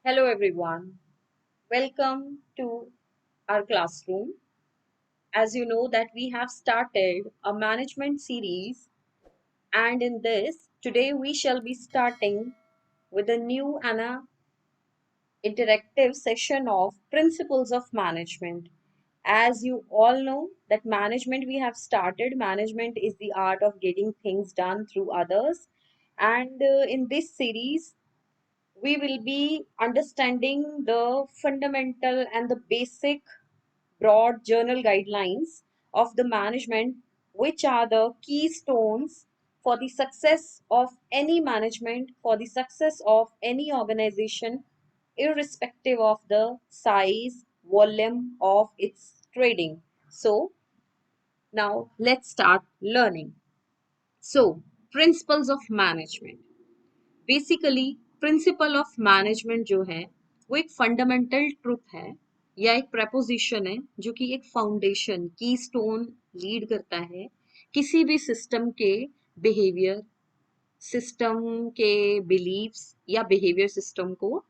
Hello everyone. Welcome to our classroom. As you know that we have started a management series, and in this today we shall be starting with a new and a interactive session of principles of management. As you all know that management we have started, management is the art of getting things done through others, and in this series we will be understanding the fundamental and the basic broad journal guidelines of the management, which are the keystones for the success of any management, for the success of any organization, irrespective of the size, volume of its trading. So, now let's start learning. So, principles of management. Basically principal of management जो है वो एक fundamental truth है या एक preposition है जो कि एक फाउंडेशन की स्टोन लीड करता है किसी भी सिस्टम के बिहेवियर, सिस्टम के बिलीव्स या बिहेवियर सिस्टम को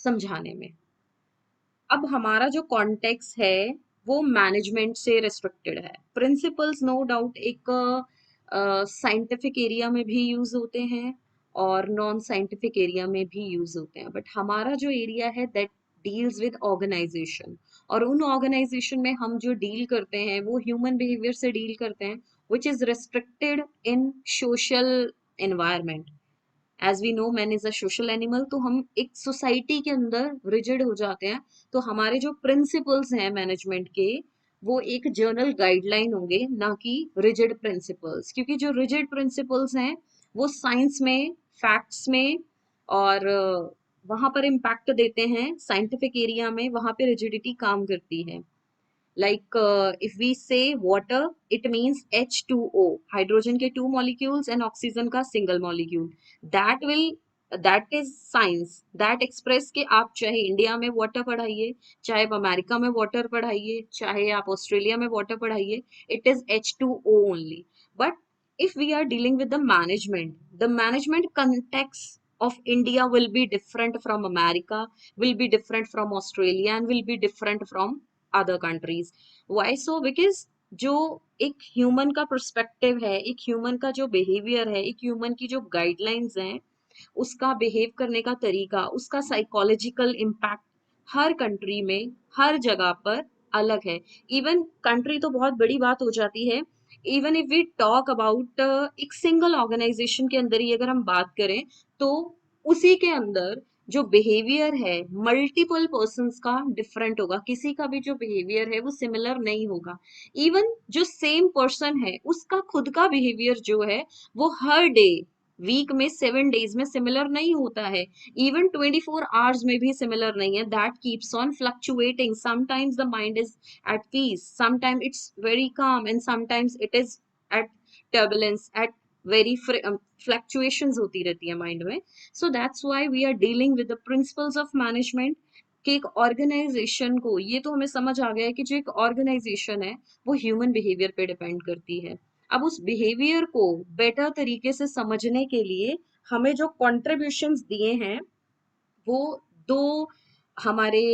समझाने में। अब हमारा जो कॉन्टेक्स्ट है वो मैनेजमेंट से रिस्ट्रिक्टेड है। प्रिंसिपल्स नो डाउट एक साइंटिफिक एरिया में भी यूज होते हैं और नॉन साइंटिफिक एरिया में भी यूज होते हैं, बट हमारा जो एरिया है दैट डील्स विद ऑर्गेनाइजेशन, और उन ऑर्गेनाइजेशन में हम जो डील करते हैं वो ह्यूमन बिहेवियर से डील करते हैं which is restricted in social environment. As we know man is a social animal, तो हम एक सोसाइटी के अंदर रिजिड हो जाते हैं। तो हमारे जो प्रिंसिपल्स हैं मैनेजमेंट के वो एक जर्नल गाइडलाइन होंगे, ना कि रिजिड प्रिंसिपल्स, क्योंकि जो रिजिड प्रिंसिपल्स हैं वो साइंस में, फैक्ट्स में और वहां पर इम्पैक्ट देते हैं। साइंटिफिक एरिया में वहां पे रिजिडिटी काम करती है। Like if we say water, it means H2O, hydrogen के two molecules and oxygen का single molecule. That will that is science that express के आप चाहे इंडिया में वाटर पढ़ाइए, चाहे आप अमेरिका में वाटर पढ़ाइए, चाहे आप ऑस्ट्रेलिया में वाटर पढ़ाइए, it is H2O only. But if we are dealing with the management context of India will be different from America, will be different from Australia, and will be different from other countries. Why so? Because जो एक human का perspective है, एक human का जो behaviour है, एक human की जो गाइडलाइंस हैं, उसका बिहेव करने का तरीका, उसका साइकोलॉजिकल इम्पैक्ट हर कंट्री में, हर जगह पर अलग है। इवन कंट्री तो बहुत बड़ी बात हो जाती है, even if we talk about एक सिंगल ऑर्गेनाइजेशन के अंदर ही अगर हम बात करें तो उसी के अंदर जो बिहेवियर है मल्टीपल पर्सन्स का डिफरेंट होगा। किसी का भी जो बिहेवियर है वो सिमिलर नहीं होगा। इवन जो सेम पर्सन है उसका खुद का बिहेवियर जो है वो हर डे, वीक में 7 डेज में सिमिलर नहीं होता है। इवन 24 आवर्स में भी सिमिलर नहीं है। That keeps on fluctuating. Sometimes the mind is at peace, sometime it's very calm and sometimes it is at turbulence, at very fluctuations होती रहती है माइंड में। So that's why we are dealing with the principles of management कि एक organisation को, ये तो हमें समझ आ गया है कि जो एक ऑर्गेनाइजेशन है वो ह्यूमन बिहेवियर पे डिपेंड करती है। अब उस बिहेवियर को बेटर तरीके से समझने के लिए हमें जो कॉन्ट्रीब्यूशंस दिए हैं वो दो हमारे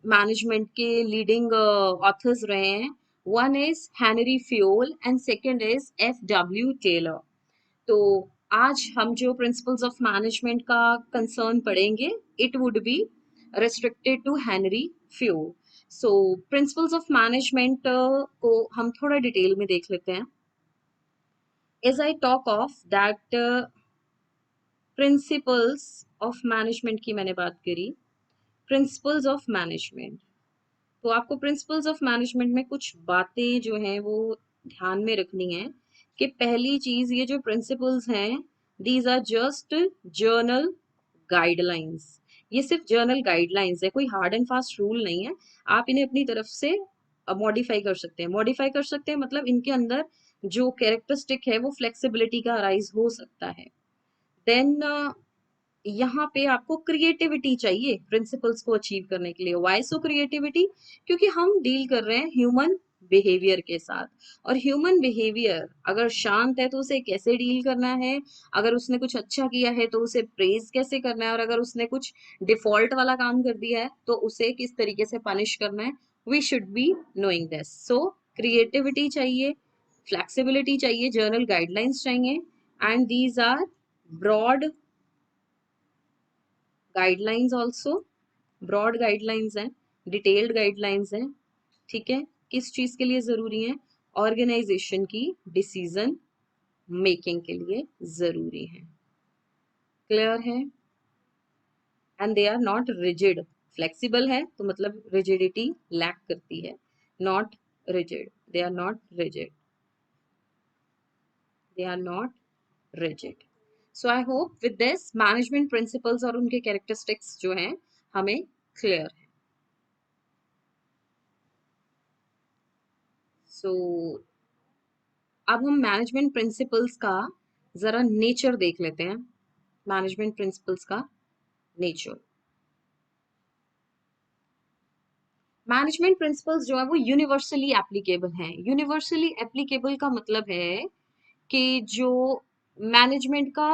मैनेजमेंट के लीडिंग ऑथर्स रहे हैं। One is Henry Fayol and second is F.W. Taylor. तो आज हम जो प्रिंसिपल्स ऑफ मैनेजमेंट का कंसर्न पढ़ेंगे, it would be restricted to Henry Fayol. So principles of management को हम थोड़ा डिटेल में देख लेते हैं। As I talk of that principles of management की मैंने बात करी, प्रिंसिपल्स ऑफ मैनेजमेंट, तो आपको प्रिंसिपल्स ऑफ मैनेजमेंट में कुछ बातें जो हैं वो ध्यान में रखनी है। कि पहली चीज, ये जो प्रिंसिपल्स हैं these are just general guidelines. ये सिर्फ जर्नल गाइडलाइंस है, कोई हार्ड एंड फास्ट रूल नहीं है। आप इन्हें अपनी तरफ से मॉडिफाई कर सकते हैं। मॉडिफाई कर सकते हैं मतलब इनके अंदर जो कैरेक्टरिस्टिक है वो फ्लेक्सिबिलिटी का अराइज हो सकता है। देन यहाँ पे आपको क्रिएटिविटी चाहिए प्रिंसिपल्स को अचीव करने के लिए। Why so creativity? क्योंकि हम डील कर रहे हैं ह्यूमन बिहेवियर के साथ। और ह्यूमन बिहेवियर अगर शांत है तो उसे कैसे डील करना है, अगर उसने कुछ अच्छा किया है तो उसे प्रेज कैसे करना है, और अगर उसने कुछ डिफॉल्ट वाला काम कर दिया है तो उसे किस तरीके से पनिश करना है, we should be knowing this. So creativity चाहिए, फ्लेक्सिबिलिटी चाहिए, जर्नल गाइडलाइंस चाहिए, and these are broad guidelines also. Broad guidelines हैं, डिटेल्ड गाइडलाइंस हैं, ठीक है। किस चीज के लिए जरूरी है? ऑर्गेनाइजेशन की डिसीजन मेकिंग के लिए जरूरी है। क्लियर है? And they are not rigid. Flexible है तो मतलब रिजिडिटी लैक करती है, not rigid, they are not rigid, they are not rigid. So I hope with this management principles और उनके कैरेक्टरिस्टिक्स जो हैं हमें क्लियर है। सो अब हम मैनेजमेंट प्रिंसिपल्स का जरा नेचर देख लेते हैं। मैनेजमेंट प्रिंसिपल्स का नेचर। मैनेजमेंट प्रिंसिपल्स जो है वो यूनिवर्सली एप्लीकेबल हैं। यूनिवर्सली एप्लीकेबल का मतलब है कि जो मैनेजमेंट का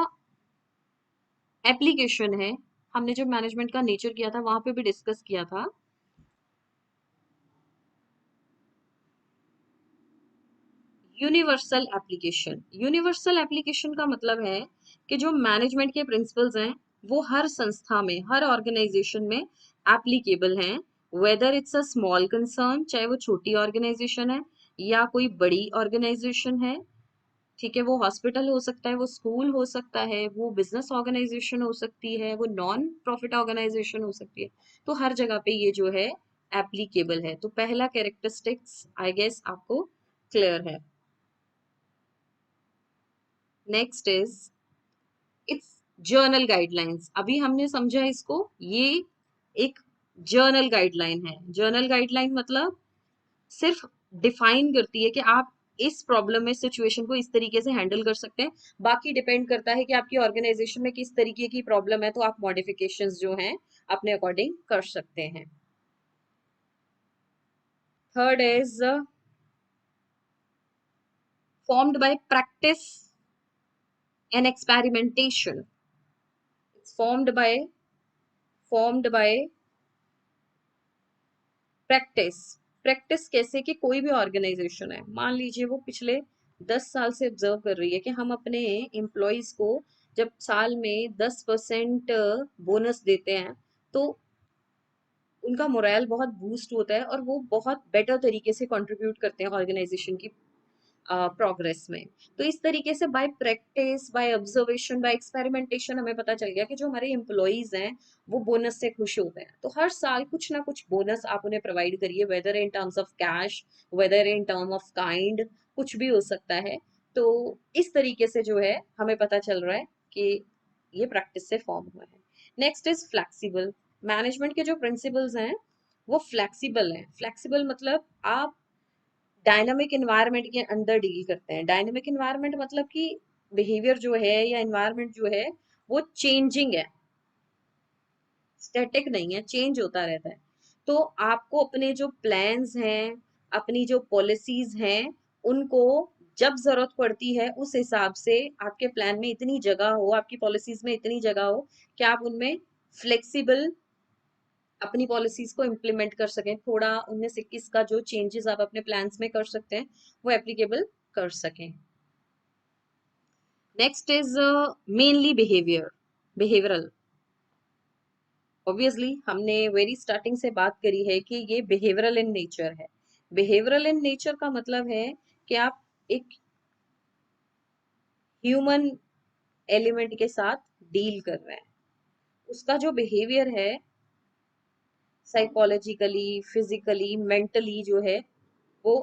एप्लीकेशन है, हमने जब मैनेजमेंट का नेचर किया था वहां पे भी डिस्कस किया था। यूनिवर्सल एप्लीकेशन, यूनिवर्सल एप्लीकेशन का मतलब है कि जो मैनेजमेंट के प्रिंसिपल्स हैं वो हर संस्था में, हर ऑर्गेनाइजेशन में एप्लीकेबल हैं। Whether it's a small concern, चाहे वो छोटी ऑर्गेनाइजेशन है या कोई बड़ी ऑर्गेनाइजेशन है, ठीक है। वो हॉस्पिटल हो सकता है, वो स्कूल हो सकता है, वो बिजनेस ऑर्गेनाइजेशन हो सकती है, वो नॉन प्रॉफिट ऑर्गेनाइजेशन हो सकती है। तो हर जगह पे ये जो है एप्लीकेबल है। तो पहला कैरेक्टरिस्टिक्स आई गेस आपको क्लियर है। Next is it's journal guidelines. अभी हमने समझा इसको, ये एक जर्नल गाइडलाइन है। जर्नल गाइडलाइन मतलब सिर्फ डिफाइन करती है कि आप इस प्रॉब्लम में सिचुएशन को इस तरीके से हैंडल कर सकते हैं। बाकी डिपेंड करता है कि आपकी ऑर्गेनाइजेशन में किस तरीके की प्रॉब्लम है, तो आप मॉडिफिकेशंस जो हैं अपने अकॉर्डिंग कर सकते हैं। Third is formed by practice and experimentation. It's formed by practice. Practice कैसे? कि कोई भी ऑर्गेनाइजेशन है, मान लीजिए वो पिछले 10 साल से ऑब्जर्व कर रही है कि हम अपने एम्प्लॉयज को जब साल में 10% बोनस देते हैं तो उनका मोरल बहुत बूस्ट होता है और वो बहुत बेटर तरीके से कंट्रीब्यूट करते हैं ऑर्गेनाइजेशन की प्रोग्रेस में। तो इस तरीके से by practice, by observation, by experimentation हमें पता चल गया कि जो हमारे एम्प्लॉयज हैं वो बोनस से खुश होते हैं। तो हर साल कुछ ना कुछ बोनस आप उन्हें प्रोवाइड करिए, whether in terms of cash, whether in term of kind, कुछ भी हो सकता है। तो इस तरीके से जो है हमें पता चल रहा है कि ये प्रैक्टिस से फॉर्म हुआ है। Next is flexible. मैनेजमेंट के जो प्रिंसिपल्स हैं वो फ्लेक्सिबल हैं। फ्लेक्सिबल मतलब आप डायनामिक इन्वायरमेंट के अंदर डील करते हैं। डायनामिक इन्वायरमेंट मतलब कि बिहेवियर जो है या इन्वायरमेंट जो है वो चेंजिंग है, स्टैटिक नहीं है, चेंज होता रहता है। तो आपको अपने जो प्लान्स हैं, अपनी जो पॉलिसीज हैं, उनको जब जरूरत पड़ती है उस हिसाब से आपके प्लान में इतनी जगह हो, आपकी पॉलिसीज में इतनी जगह हो कि आप उनमें फ्लेक्सिबल अपनी पॉलिसीज को इम्प्लीमेंट कर सकें। थोड़ा 19-21 का जो चेंजेस आप अपने प्लान्स में कर सकते हैं वो एप्लीकेबल कर सकें। Next is mainly behavioural. Obviously हमने वेरी स्टार्टिंग से बात करी है कि ये बिहेवियरल इन नेचर है। बिहेवियरल इन नेचर का मतलब है कि आप एक ह्यूमन एलिमेंट के साथ डील कर रहे हैं। उसका जो बिहेवियर है साइकोलॉजिकली, फिजिकली, मेंटली जो है वो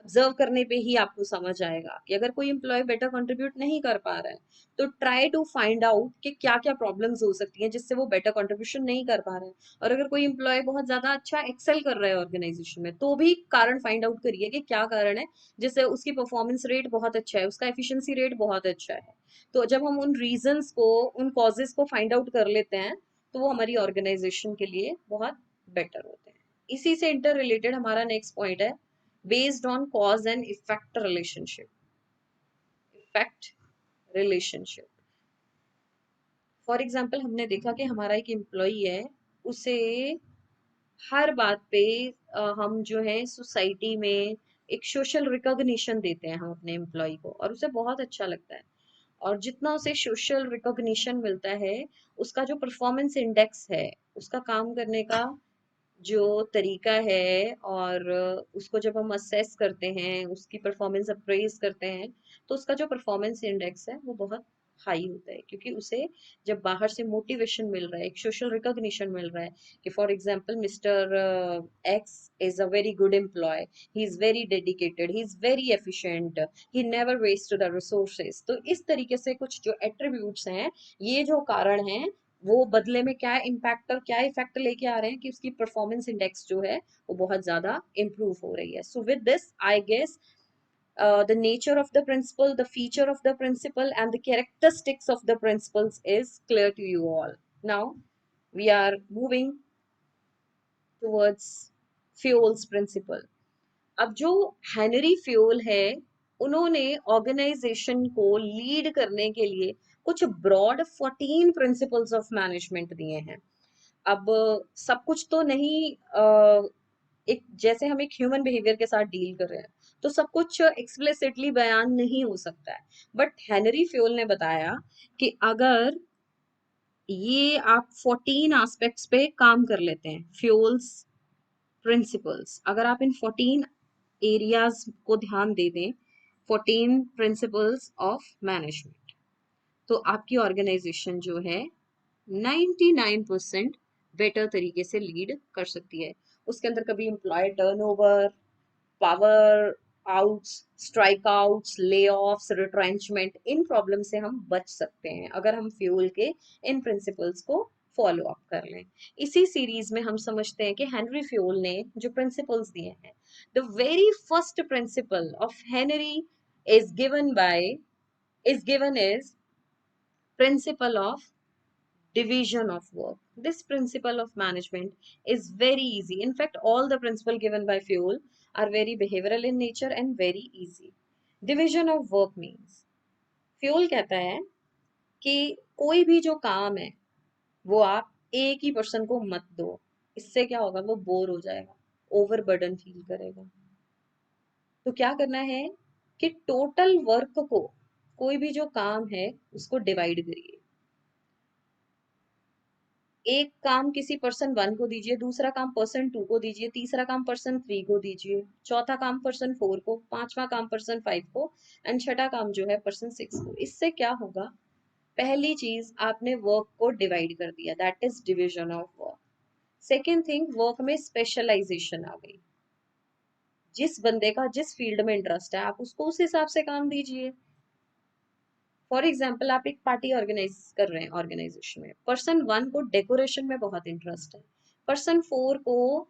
ऑब्जर्व करने पे ही आपको समझ आएगा कि अगर कोई एम्प्लॉय बेटर कंट्रीब्यूट नहीं कर पा रहा है तो ट्राई टू फाइंड आउट कि क्या क्या प्रॉब्लम्स हो सकती हैं जिससे वो बेटर कंट्रीब्यूशन नहीं कर पा रहा है। और अगर कोई एम्प्लॉय बहुत ज्यादा अच्छा एक्सेल कर रहा है ऑर्गेनाइजेशन में तो भी कारण फाइंड आउट करिए कि क्या कारण है जिससे उसकी परफॉर्मेंस रेट बहुत अच्छा है, उसका एफिशिएंसी रेट बहुत अच्छा है। तो जब हम उन रीजंस को, उन कॉजेज को फाइंड आउट कर लेते हैं तो वो हमारी ऑर्गेनाइजेशन के लिए बहुत बेटर होते हैं। इसी से इंटर रिलेटेड हमारा नेक्स्ट पॉइंट है based on cause and effect relationship. Effect relationship. For example हमने देखा कि हमारा एक एम्प्लॉई है, उसे हर बात पे हम जो है सोसाइटी में एक सोशल रिकॉग्निशन देते हैं हम अपने एम्प्लॉय को, और उसे बहुत अच्छा लगता है। और जितना उसे सोशल रिकॉग्निशन मिलता है, उसका जो परफॉर्मेंस इंडेक्स है, उसका काम करने का जो तरीका है, और उसको जब हम असेस करते हैं, उसकी परफॉर्मेंस अप्रेज करते हैं, तो उसका जो परफॉर्मेंस इंडेक्स है वो बहुत हाई होता है, क्योंकि उसे जब बाहर से मोटिवेशन मिल रहा है, एक सोशल रिकॉग्निशन मिल रहा है कि for example Mister X is a very good employee, he is very dedicated, he is very efficient, he never waste the resources. तो इस तरीके से कुछ जो एट्रीब्यूट्स हैं, ये जो कारण हैं, वो बदले में क्या इम्पैक्ट और क्या इफेक्ट लेके आ रहे हैं कि उसकी परफॉर्मेंस इंडेक्स जो है वो बहुत ज्यादा इम्प्रूव हो रही है। So with this I guess the nature of the principle, the feature of the principle, and the characteristics of the principles is clear to you all. Now we are moving towards Fayol's principle. अब जो Henry fuel है, उन्होंने organisation को lead करने के लिए कुछ broad 14 principles of management दिए हैं। अब सब कुछ तो नहीं, एक जैसे हम एक ह्यूमन बिहेवियर के साथ डील कर रहे हैं, तो सब कुछ एक्सप्लिसिटली बयान नहीं हो सकता है। बट हेनरी फ्यूल ने बताया कि अगर ये आप 14 एस्पेक्ट्स पे काम कर लेते हैं, फ्यूल्स प्रिंसिपल्स, अगर आप इन 14 एरियाज को ध्यान दे दें, 14 प्रिंसिपल्स ऑफ मैनेजमेंट, तो आपकी ऑर्गेनाइजेशन जो है 99% बेटर तरीके से लीड कर सकती है। उसके अंदर कभी employee turnover, power outs, strike outs, layoffs, retrenchment, इन प्रॉब्लम से हम बच सकते हैं अगर हम फ्यूल के इन प्रिंसिपल्स को फॉलो अप कर लें। इसी सीरीज में हम समझते हैं कि हेनरी फ्यूल ने जो प्रिंसिपल्स दिए हैं, the very first principle of Henry is given by is given is principle of division of work. This principle of management is very easy. In fact, all the principle given by Fuel are very behavioral in nature and very easy. Division of work means Fuel कहता है कि कोई भी जो काम है वो आप एक ही पर्सन को मत दो। इससे क्या होगा, वो बोर हो जाएगा, ओवर बर्डन फील करेगा। तो क्या करना है कि टोटल वर्क को, कोई भी जो काम है उसको डिवाइड करिए। एक काम किसी पर्सन 1 को दीजिए, दूसरा काम पर्सन 2 को दीजिए, तीसरा काम पर्सन 3 को दीजिए, चौथा काम पर्सन 4 को, पांचवा काम पर्सन 5 को, एंड छठा काम जो है पर्सन 6 को। इससे क्या होगा, पहली चीज आपने वर्क को डिवाइड कर दिया, that is division of work. Second thing, work में स्पेशलाइजेशन आ गई। जिस बंदे का जिस फील्ड में इंटरेस्ट है, आप उसको उस हिसाब से काम दीजिए। फॉर एग्जाम्पल, आप एक पार्टी ऑर्गेनाइज कर रहे हैं ऑर्गेनाइजेशन में, पर्सन 1 को डेकोरेशन में बहुत इंटरेस्ट है, पर्सन 4 को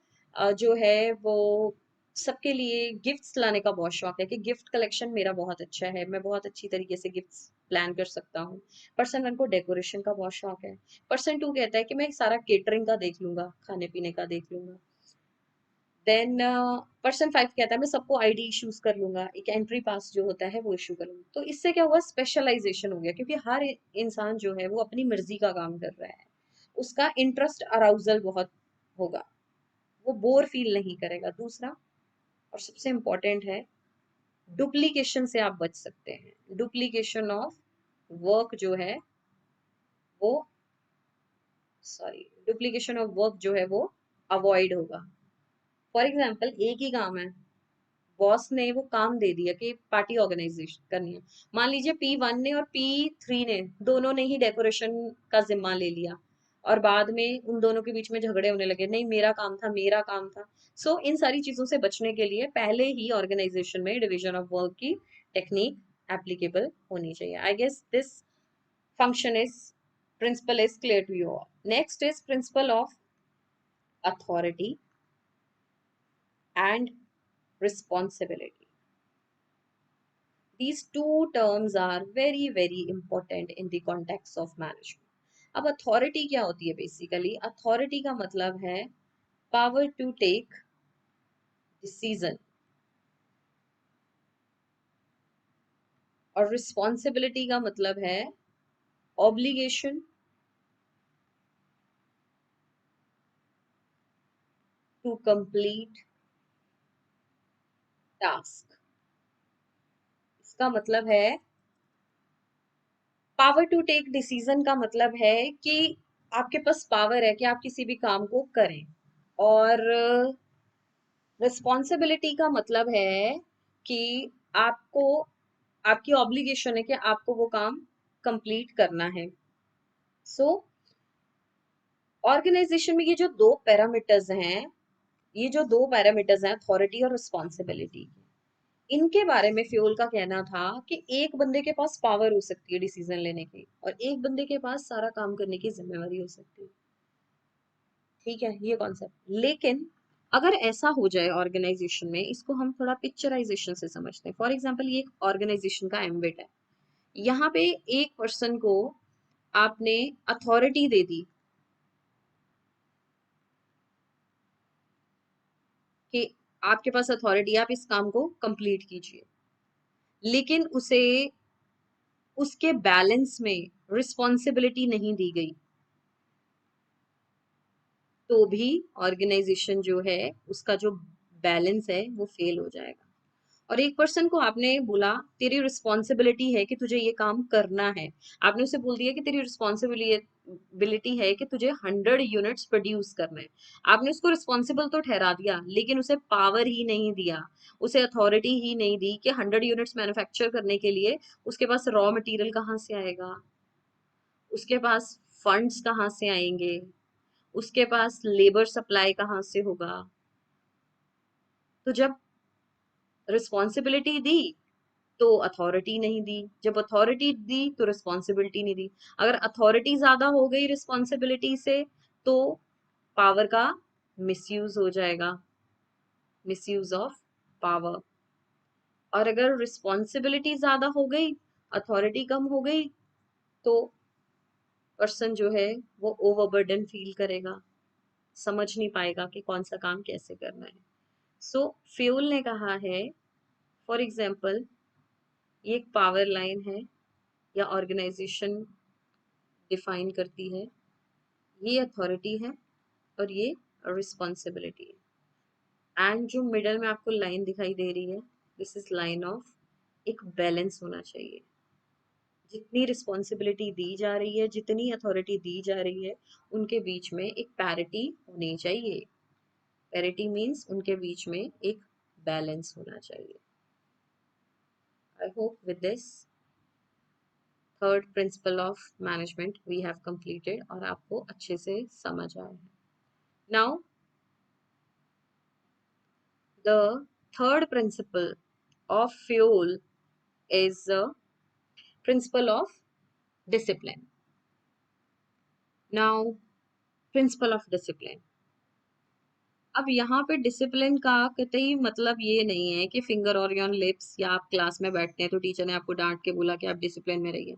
जो है वो सबके लिए गिफ्ट्स लाने का बहुत शौक है कि गिफ्ट कलेक्शन मेरा बहुत अच्छा है, मैं बहुत अच्छी तरीके से गिफ्ट्स प्लान कर सकता हूँ। पर्सन 1 को डेकोरेशन का बहुत शौक है। पर्सन 2 कहता है कि मैं सारा केटरिंग का देख लूंगा, खाने पीने का देख लूंगा। देन पर्सन 5 कहता है मैं सबको आईडी इश्यूज कर लूंगा, एक एंट्री पास जो होता है वो इशू कर लूंगा। तो इससे क्या हुआ, स्पेशलाइजेशन हो गया, क्योंकि हर इंसान जो है वो अपनी मर्जी का काम कर रहा है, उसका इंटरेस्ट अराउजल बहुत होगा, वो बोर फील नहीं करेगा। दूसरा और सबसे इम्पोर्टेंट है, डुप्लीकेशन से आप बच सकते हैं। डुप्लीकेशन ऑफ वर्क जो है वो, सॉरी, डुप्लीकेशन ऑफ वर्क जो है वो अवॉइड होगा। फॉर एग्जाम्पल, एक ही काम है, बॉस ने वो काम दे दिया कि पार्टी ऑर्गेनाइजेशन करनी है, मान लीजिए P1 ने और P3 ने दोनों ने ही डेकोरेशन का जिम्मा ले लिया, और बाद में उन दोनों के बीच में झगड़े होने लगे, नहीं मेरा काम था, मेरा काम था। सो इन सारी चीजों से बचने के लिए पहले ही ऑर्गेनाइजेशन में डिवीजन ऑफ वर्क की टेक्निक एप्लीकेबल होनी चाहिए। I guess this function is principle is clear to you all. Next is principle of authority and responsibility. These two terms are very very important in the context of management. अब authority क्या होती है, basically authority का मतलब है power to take decision, और responsibility का मतलब है ऑब्लिगेशन टू कंप्लीट टास्क। इसका मतलब है पावर टू टेक डिसीजन का मतलब है कि आपके पास पावर है कि आप किसी भी काम को करें। और रिस्पॉन्सिबिलिटी का मतलब है कि आपको आपकी ऑब्लिगेशन है कि आपको वो काम कंप्लीट करना है। सो ऑर्गेनाइजेशन में ये जो दो पैरामीटर्स हैं, ये जो दो पैरामीटर्स हैं अथॉरिटी और रिस्पॉन्सिबिलिटी, इनके बारे में फ्यूल का कहना था कि एक बंदे के पास पावर हो सकती है डिसीजन लेने की और एक बंदे के पास सारा काम करने की जिम्मेवारी हो सकती है। ठीक है, ये कॉन्सेप्ट। लेकिन अगर ऐसा हो जाए ऑर्गेनाइजेशन में, इसको हम थोड़ा पिक्चराइजेशन से समझते हैं। फॉर एग्जांपल, ये एक ऑर्गेनाइजेशन का एम्बिट है। यहाँ पे एक पर्सन को आपने अथॉरिटी दे दी कि आपके पास अथॉरिटी, आप इस काम को कंप्लीट कीजिए, लेकिन उसे उसके बैलेंस में रिस्पॉन्सिबिलिटी नहीं दी गई, तो भी ऑर्गेनाइजेशन जो है उसका जो बैलेंस है वो फेल हो जाएगा। और एक पर्सन को आपने बोला तेरी रिस्पॉन्सिबिलिटी है कि तुझे ये काम करना है, आपने उसे बोल दिया कि तेरी रिस्पॉन्सिबिलिटी है कि तुझे 100 यूनिट्स प्रोड्यूस करना है। आपने उसको रिस्पॉन्सिबल तो ठहरा दिया, लेकिन उसे पावर ही नहीं दिया, उसे अथॉरिटी ही नहीं दी कि 100 यूनिट्स मैन्युफैक्चर करने के लिए उसके पास रॉ मटेरियल कहाँ से आएगा, उसके पास फंड्स कहाँ से आएंगे, उसके पास लेबर सप्लाई कहाँ से होगा। तो जब रिस्पॉन्सिबिलिटी दी तो अथॉरिटी नहीं दी, जब अथॉरिटी दी तो रिस्पॉन्सिबिलिटी नहीं दी। अगर अथॉरिटी ज्यादा हो गई रिस्पॉन्सिबिलिटी से तो पावर का मिसयूज हो जाएगा, मिसयूज ऑफ पावर। और अगर रिस्पॉन्सिबिलिटी ज्यादा हो गई, अथॉरिटी कम हो गई, तो पर्सन जो है वो ओवरबर्डन फील करेगा, समझ नहीं पाएगा कि कौन सा काम कैसे करना है। सो फ्यूल ने कहा है, फॉर एग्जाम्पल, ये एक पावर लाइन है या ऑर्गेनाइजेशन डिफाइन करती है, ये अथॉरिटी है और ये रिस्पॉन्सिबिलिटी है। एंड जो मिडल में आपको लाइन दिखाई दे रही है, दिस इज लाइन ऑफ एक बैलेंस होना चाहिए। जितनी रिस्पॉन्सिबिलिटी दी जा रही है, जितनी अथॉरिटी दी जा रही है, उनके बीच में एक पैरिटी होनी चाहिए। पैरिटी मीन्स उनके बीच में एक बैलेंस होना चाहिए। I hope with this third principle of management we have completed और आपको अच्छे से समझ आया है। Now the third principle of fuel is the principle of discipline. Now, principle of discipline. अब यहाँ पे डिसिप्लिन का कतई मतलब ये नहीं है कि फिंगर और ऑन लिप्स या आप क्लास में बैठते हैं तो टीचर ने आपको डांट के बोला कि आप डिसिप्लिन में रहिए।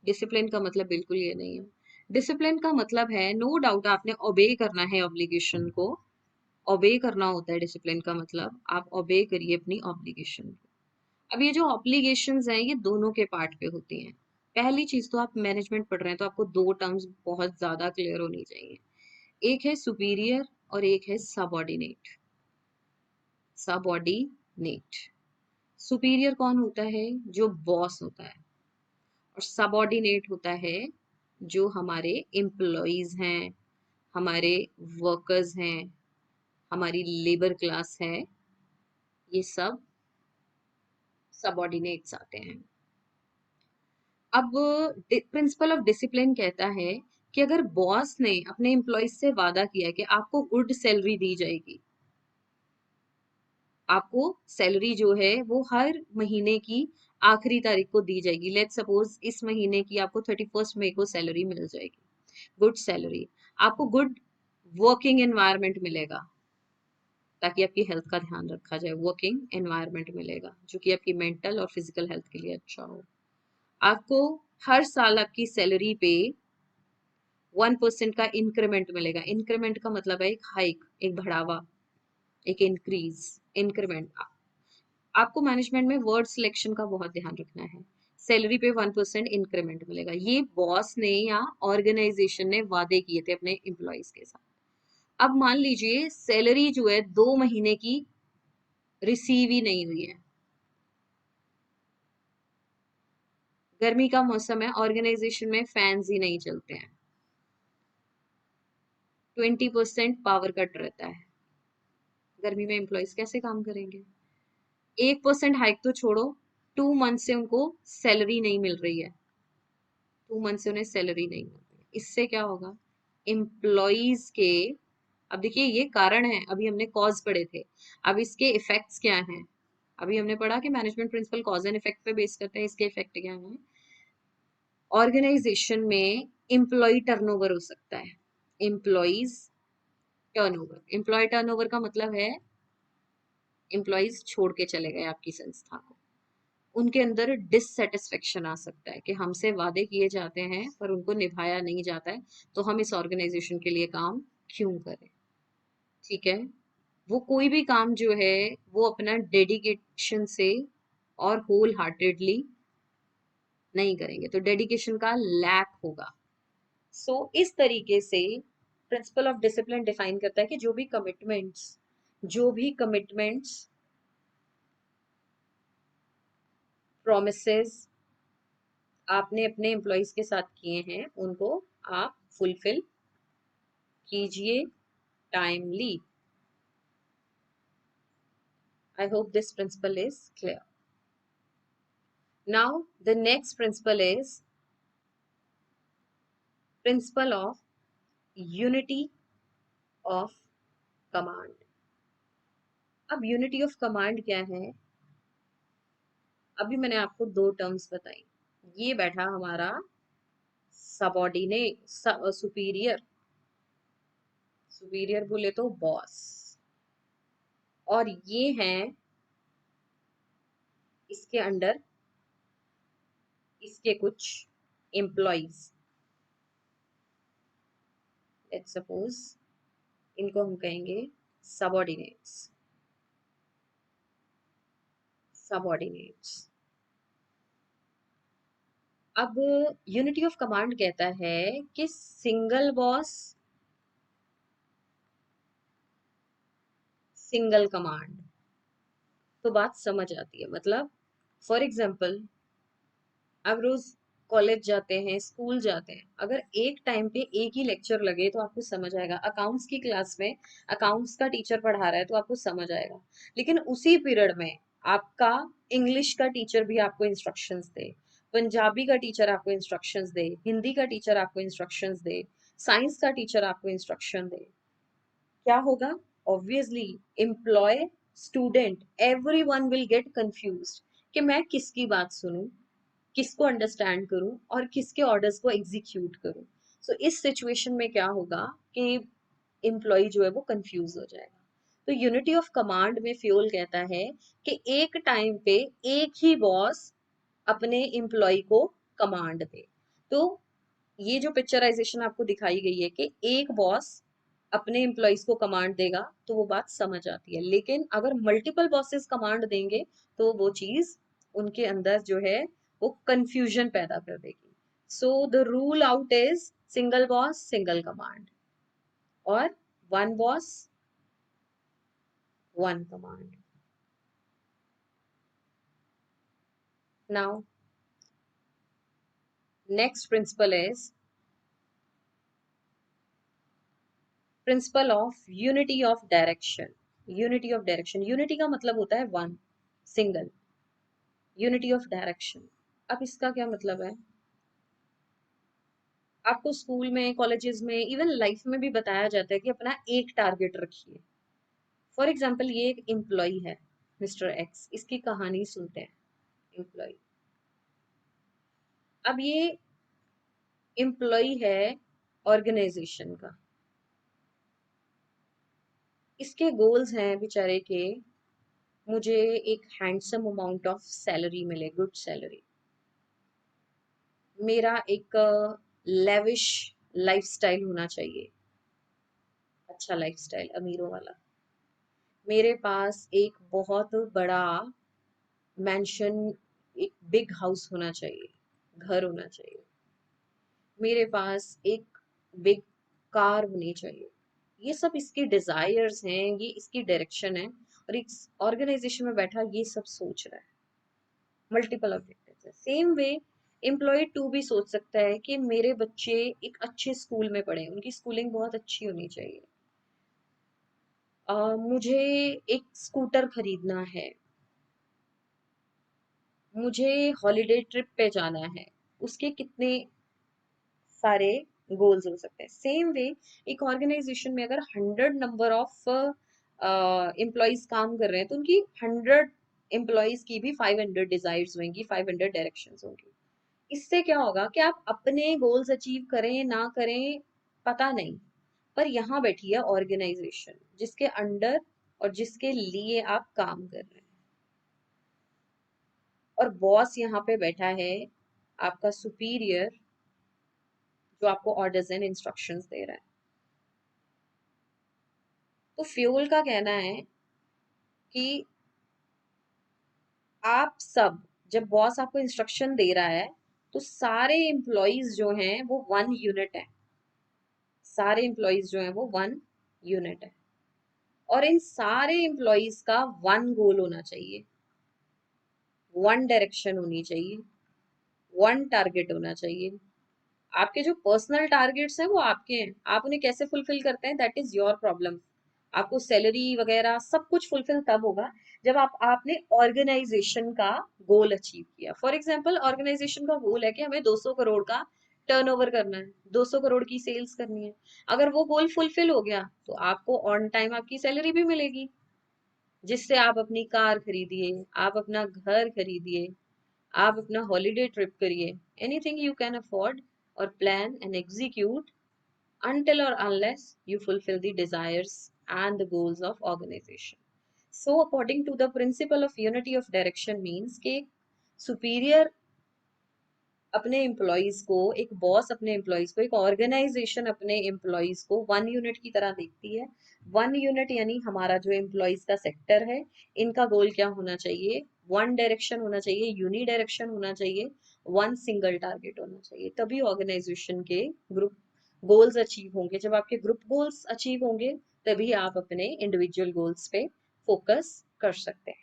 डिसिप्लिन का मतलब बिल्कुल ये नहीं है। डिसिप्लिन का मतलब है, नो डाउट आपने ओबे करना है ऑब्लिगेशन को, ओबे करना होता है डिसिप्लिन का मतलब, आप ओबे करिए अपनी ऑब्लिगेशन को। अब ये जो ऑब्लिगेशंस हैं ये दोनों के पार्ट पे होती हैं। पहली चीज तो आप मैनेजमेंट पढ़ रहे हैं तो आपको दो टर्म्स बहुत ज्यादा क्लियर होनी चाहिए, एक है सुपीरियर और एक है सबऑर्डिनेट। सबऑर्डिनेट, सुपीरियर कौन होता है? जो बॉस होता है। और सबऑर्डिनेट होता है जो हमारे एम्प्लॉयज हैं, हमारे वर्कर्स हैं, हमारी लेबर क्लास है, ये सब सबऑर्डिनेट्स आते हैं। अब प्रिंसिपल ऑफ डिसिप्लिन कहता है कि अगर बॉस ने अपने एम्प्लॉयज से वादा किया है कि आपको गुड सैलरी दी जाएगी, आपको सैलरी जो है वो हर महीने की आखिरी तारीख को दी जाएगी, लेट्स सपोज इस महीने की आपको 31 मई को सैलरी मिल जाएगी, गुड सैलरी, आपको गुड वर्किंग एनवायरनमेंट मिलेगा ताकि आपकी हेल्थ का ध्यान रखा जाए, वर्किंग एनवायरनमेंट मिलेगा जो कि आपकी मेंटल और फिजिकल हेल्थ के लिए अच्छा हो। आपको हर साल आपकी सैलरी पे 1% का इंक्रीमेंट मिलेगा। इंक्रीमेंट का मतलब है एक हाइक, एक बढ़ावा, एक इंक्रीज, इंक्रीमेंट। आपको मैनेजमेंट में वर्ड सिलेक्शन का बहुत ध्यान रखना है सैलरी पे 1% इंक्रीमेंट मिलेगा। ये बॉस ने या ऑर्गेनाइजेशन ने वादे किए थे अपने एम्प्लॉयज के साथ। अब मान लीजिए सैलरी जो है 2 महीने की रिसीव ही नहीं हुई है, गर्मी का मौसम है, ऑर्गेनाइजेशन में फैंस ही नहीं चलते हैं, 20% पावर कट रहता है, गर्मी में एम्प्लॉयज कैसे काम करेंगे? 1% हाइक तो छोड़ो, 2 मंथ से उनको सैलरी नहीं मिल रही है, 2 मंथ से उन्हें सैलरी नहीं मिल रही है। इससे क्या होगा? एम्प्लॉयज के, अब देखिए ये कारण है, अभी हमने कॉज पढ़े थे, अब इसके इफेक्ट्स क्या हैं? अभी हमने पढ़ा कि management principle cause and effect पे बेस करते हैं, इसके इफेक्ट क्या हैं? ऑर्गेनाइजेशन में एम्प्लॉय टर्नओवर हो सकता है, एम्प्लॉयज टर्नओवर, एम्प्लॉय टर्नओवर का मतलब है एम्प्लॉयज छोड़ के चले गए आपकी संस्था को, उनके अंदर डिससेटिस्फेक्शन आ सकता है कि हमसे वादे किए जाते हैं पर उनको निभाया नहीं जाता है, तो हम इस ऑर्गेनाइजेशन के लिए काम क्यों करें? ठीक है, वो कोई भी काम जो है वो अपना डेडिकेशन से और होल हार्टेडली नहीं करेंगे, तो डेडिकेशन का लैक होगा। सो इस तरीके से प्रिंसिपल ऑफ डिसिप्लिन डिफाइन करता है कि जो भी कमिटमेंट्स प्रोमिसेस आपने अपने एम्प्लॉयज के साथ किए हैं उनको आप फुलफिल कीजिए timely. I hope this principle is clear. Now the next principle is principle of unity of command. अब यूनिटी ऑफ कमांड क्या है? अभी मैंने आपको 2 टर्म्स बताई। ये बैठा हमारा सबॉर्डिनेट, सुपीरियर, सुपीरियर बोले तो बॉस, और ये हैं इसके अंडर इसके कुछ एम्प्लॉयज। लेट्स सपोज इनको हम कहेंगे सबॉर्डिनेट्स, सबॉर्डिनेट्स। अब यूनिटी ऑफ कमांड कहता है कि सिंगल बॉस, सिंगल कमांड, तो बात समझ आती है। मतलब फॉर एग्जाम्पल आप रोज कॉलेज जाते हैं, स्कूल जाते हैं, अगर एक टाइम पे एक ही लेक्चर लगे तो आपको समझ आएगा। अकाउंट्स की क्लास में अकाउंट्स का टीचर पढ़ा रहा है तो आपको समझ आएगा, लेकिन उसी पीरियड में आपका इंग्लिश का टीचर भी आपको इंस्ट्रक्शंस दे, पंजाबी का टीचर आपको इंस्ट्रक्शंस दे, हिंदी का टीचर आपको इंस्ट्रक्शंस दे, साइंस का टीचर आपको इंस्ट्रक्शन दे, क्या होगा? Obviously employee, student, everyone will get confused कि मैं किसकी बात सुनूं, किसको अंडरस्टैंड करूं और किसके ऑर्डर्स को एग्जीक्यूट करूं। सो इस सिचुएशन में क्या होगा कि एम्प्लॉय जो है वो कंफ्यूज हो जाएगा। तो यूनिटी ऑफ कमांड में फ्यूल कहता है कि एक टाइम पे एक ही बॉस अपने एम्प्लॉय को कमांड दे। तो ये जो पिक्चराइजेशन आपको दिखाई गई है कि एक बॉस अपने एम्प्लॉयज को कमांड देगा तो वो बात समझ आती है, लेकिन अगर मल्टीपल बॉसेस कमांड देंगे तो वो चीज उनके अंदर जो है वो कंफ्यूजन पैदा कर देगी। So the rule out is single boss single command, और one boss one command. Now next principle is principle of unity of direction. Unity of direction, unity का मतलब होता है one, single, unity of direction. अब इसका क्या मतलब है? आपको स्कूल में, कॉलेजेस में, इवन लाइफ में भी बताया जाता है कि अपना एक टारगेट रखिए। फॉर एग्जाम्पल ये एक एम्प्लॉय है, मिस्टर एक्स, इसकी कहानी सुनते हैं। एम्प्लॉय, अब ये एम्प्लॉय है ऑर्गेनाइजेशन का, इसके गोल्स हैं बेचारे के, मुझे एक हैंडसम अमाउंट ऑफ सैलरी मिले, गुड सैलरी, मेरा एक लेविश लाइफस्टाइल होना चाहिए, अच्छा लाइफस्टाइल, अमीरों वाला, मेरे पास एक बहुत बड़ा मैंशन एक बिग हाउस होना चाहिए, घर होना चाहिए, मेरे पास एक बिग कार होनी चाहिए। ये सब इसके डिजायर्स हैं, ये इसकी डायरेक्शन है, और एक ऑर्गेनाइजेशन में बैठा ये सब सोच रहा है, मल्टीपल ऑब्जेक्टिव्स है। सेम वे एम्प्लॉय टू भी सोच सकता है कि मेरे बच्चे एक अच्छे स्कूल में पढ़े, उनकी स्कूलिंग बहुत अच्छी होनी चाहिए। मुझे एक स्कूटर खरीदना है, मुझे हॉलीडे ट्रिप पे जाना है, उसके कितने सारे गोल्स हो सकते हैं। सेम वे एक ऑर्गेनाइजेशन में अगर 100 नंबर ऑफ एम्प्लॉयज काम कर रहे हैं, तो उनकी 100 एम्प्लॉयज की भी 500 डिजायर्स होंगी, 500 डायरेक्शंस होंगी। इससे क्या होगा कि आप अपने गोल्स अचीव करें ना करें पता नहीं, पर यहाँ बैठी है ऑर्गेनाइजेशन जिसके अंडर और जिसके लिए आप काम कर रहे हैं, और बॉस यहाँ पे बैठा है आपका सुपीरियर, जो आपको ऑर्डर्स एंड इंस्ट्रक्शंस दे रहा है। तो फ्यूल का कहना है कि आप सब, जब बॉस आपको इंस्ट्रक्शन दे रहा है, तो सारे एम्प्लॉयज जो हैं वो वन यूनिट है, सारे एम्प्लॉयज जो हैं वो वन यूनिट है, और इन सारे एम्प्लॉयज का वन गोल होना चाहिए, वन डायरेक्शन होनी चाहिए, वन टारगेट होना चाहिए। आपके जो पर्सनल टारगेट्स हैं वो आपके हैं, आप उन्हें कैसे फुलफिल करते हैं दैट इज योर प्रॉब्लम। आपको सैलरी वगैरह सब कुछ फुलफिल तब होगा जब आपने ऑर्गेनाइजेशन का गोल अचीव किया। फॉर एग्जांपल ऑर्गेनाइजेशन का गोल है कि हमें 200 करोड़ का टर्नओवर करना है, 200 करोड़ की सेल्स करनी है। अगर वो गोल फुलफिल हो गया तो आपको ऑन टाइम आपकी सैलरी भी मिलेगी, जिससे आप अपनी कार खरीदिए, आप अपना घर खरीदिए, आप अपना हॉलीडे ट्रिप करिए, एनीथिंग यू कैन अफोर्ड और plan and execute until or unless you fulfill the desires and the goals of organization. So according to the principle of unity of direction means कि superior अपने employees को, एक boss अपने employees को, एक organisation अपने employees को one unit की तरह देखती है। वन यूनिट यानी हमारा जो एम्प्लॉयज का सेक्टर है, इनका गोल क्या होना चाहिए, वन डायरेक्शन होना चाहिए, यूनि डायरेक्शन होना चाहिए, वन सिंगल टारगेट होना चाहिए, तभी ऑर्गेनाइजेशन के ग्रुप गोल्स अचीव होंगे। जब आपके ग्रुप गोल्स अचीव होंगे तभी आप अपने इंडिविजुअल गोल्स पे फोकस कर सकते हैं।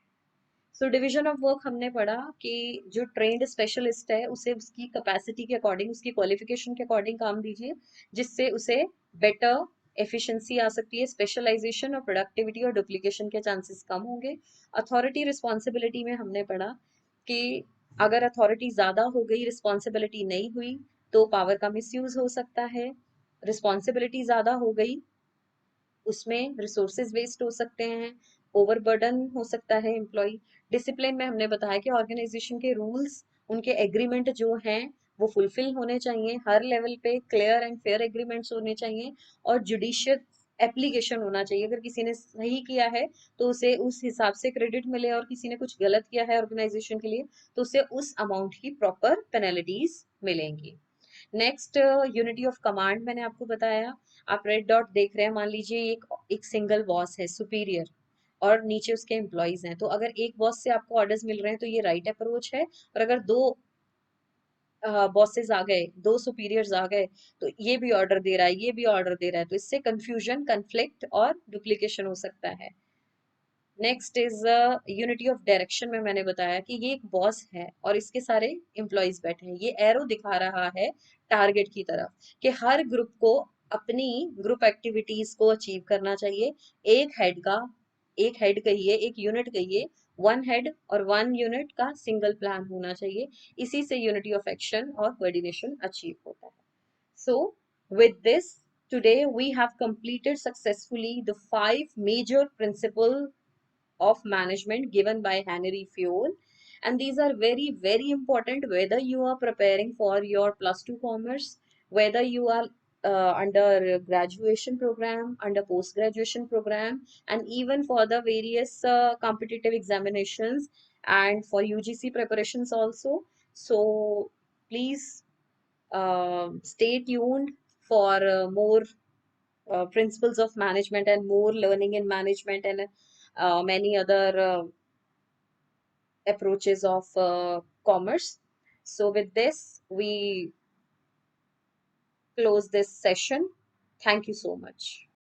सो डिवीजन ऑफ वर्क हमने पढ़ा कि जो ट्रेंड स्पेशलिस्ट है उसे उसकी कैपेसिटी के अकॉर्डिंग, उसकी क्वालिफिकेशन के अकॉर्डिंग काम दीजिए, जिससे उसे बेटर एफिशिएंसी आ सकती है, स्पेशलाइजेशन और प्रोडक्टिविटी और डुप्लीकेशन के चांसेस कम होंगे। अथॉरिटी रिस्पॉन्सिबिलिटी में हमने पढ़ा कि अगर अथॉरिटी ज्यादा हो गई, रिस्पॉन्सिबिलिटी नहीं हुई, तो पावर का मिसयूज हो सकता है। रिस्पॉन्सिबिलिटी ज्यादा हो गई, उसमें रिसोर्सेज वेस्ट हो सकते हैं, ओवरबर्डन हो सकता है एम्प्लॉय। डिसिप्लिन में हमने बताया कि ऑर्गेनाइजेशन के रूल्स, उनके एग्रीमेंट जो हैं वो फुलफिल होने चाहिए, हर लेवल पे क्लियर एंड फेयर एग्रीमेंट्स होने चाहिए, और जुडिशियस एप्लीकेशन होना चाहिए। अगर किसी ने सही किया है तो उसे उस हिसाब से क्रेडिट मिले, और किसी ने कुछ गलत किया है ऑर्गेनाइजेशन के लिए तो उसे उस अमाउंट की प्रॉपर पेनल्टीज मिलेंगी। नेक्स्ट यूनिटी ऑफ कमांड मैंने आपको बताया। आप रेड डॉट देख रहे हैं, मान लीजिए एक सिंगल बॉस है सुपीरियर, और नीचे उसके एम्प्लॉयज हैं, तो अगर एक बॉस से आपको ऑर्डर्स मिल रहे हैं तो ये राइट अप्रोच है, और अगर दो बॉसेस आ गए, दो सुपीरियर्स आ गए, तो ये भी ऑर्डर दे रहा है, ये भी ऑर्डर दे रहा है, तो इससे कंफ्यूजन, कन्फ्लिक्ट और डुप्लीकेशन हो सकता है। Next is unity of direction में मैंने बताया कि ये एक बॉस है और इसके सारे एम्प्लॉयज बैठे हैं, ये एरो दिखा रहा है टारगेट की तरफ कि हर ग्रुप को अपनी ग्रुप एक्टिविटीज को अचीव करना चाहिए। एक हेड का, एक हेड कहिए, एक यूनिट कहिए, वन हेड और वन यूनिट का सिंगल प्लान होना चाहिए। इसी से यूनिटी ऑफ एक्शन और कोऑर्डिनेशन अचीव होता है। So, with this, today we have completed successfully the 5 major principles of management given by Henry Fayol. And these are very, very important whether you are preparing for your plus two commerce, whether you are under graduation program, under post graduation program, and even for the various competitive examinations and for UGC preparations also. So please stay tuned for more principles of management and more learning in management and many other approaches of commerce. So with this, we close this session. Thank you so much.